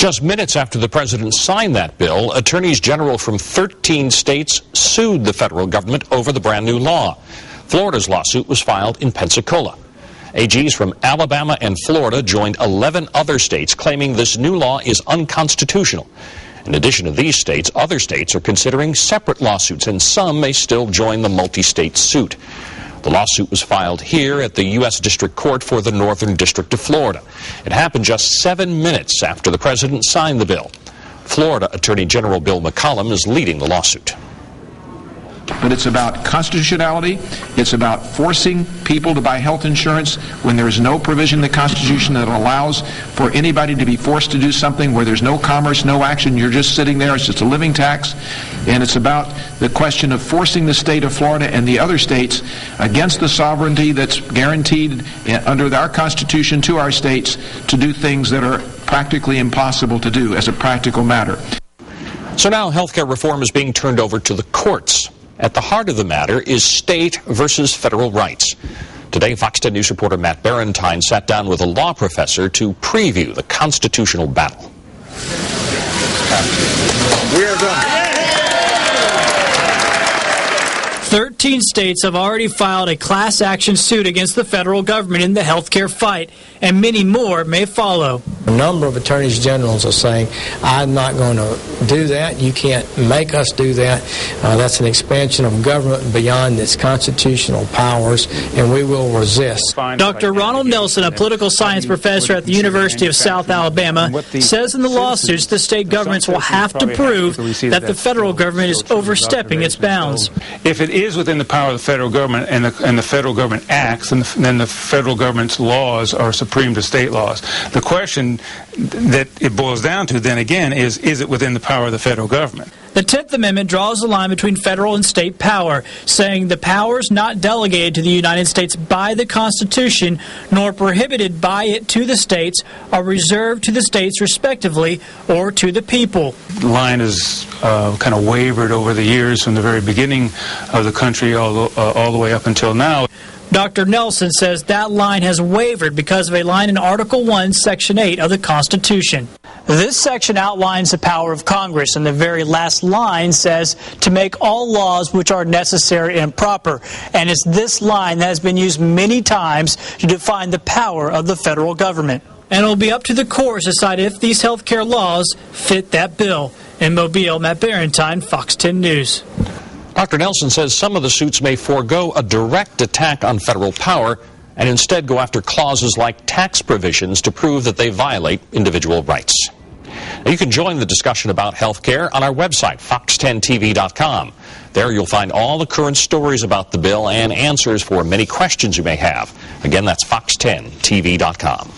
Just minutes after the president signed that bill, attorneys general from 13 states sued the federal government over the brand new law. Florida's lawsuit was filed in Pensacola. AGs from Alabama and Florida joined 11 other states claiming this new law is unconstitutional. In addition to these states, other states are considering separate lawsuits, and some may still join the multi-state suit. The lawsuit was filed here at the U.S. District Court for the Northern District of Florida. It happened just 7 minutes after the president signed the bill. Florida Attorney General Bill McCollum is leading the lawsuit. But it's about constitutionality. It's about forcing people to buy health insurance when there is no provision in the Constitution that allows for anybody to be forced to do something where there's no commerce, no action. You're just sitting there. It's just a living tax. And it's about the question of forcing the state of Florida and the other states against the sovereignty that's guaranteed under our Constitution to our states to do things that are practically impossible to do as a practical matter. So now healthcare reform is being turned over to the courts. At the heart of the matter is state versus federal rights. Today, Fox 10 News reporter Matt Barentine sat down with a law professor to preview the constitutional battle. We are done. 13 states have already filed a class action suit against the federal government in the healthcare fight, and many more may follow. A number of attorneys generals are saying, I'm not going to do that. You can't make us do that. That's an expansion of government beyond its constitutional powers, and we will resist. Dr. Ronald Nelson, a political science professor at the University of South Alabama, says in the lawsuits the state governments will have to prove that the federal government is overstepping its bounds. If it is within the power of the federal government and the federal government acts, then the federal government's laws are supreme to state laws. The question that it boils down to then again is it within the power of the federal government? The 10th Amendment draws the line between federal and state power, saying the powers not delegated to the United States by the Constitution nor prohibited by it to the states are reserved to the states respectively or to the people. The line has kind of wavered over the years from the very beginning of the country all the way up until now. Dr. Nelson says that line has wavered because of a line in Article 1, Section 8 of the Constitution. This section outlines the power of Congress, and the very last line says to make all laws which are necessary and proper. And it's this line that has been used many times to define the power of the federal government. And it will be up to the courts to decide if these health care laws fit that bill. In Mobile, Matt Barentine, Fox 10 News. Dr. Nelson says some of the suits may forego a direct attack on federal power and instead go after clauses like tax provisions to prove that they violate individual rights. Now, you can join the discussion about health care on our website, fox10tv.com. There you'll find all the current stories about the bill and answers for many questions you may have. Again, that's fox10tv.com.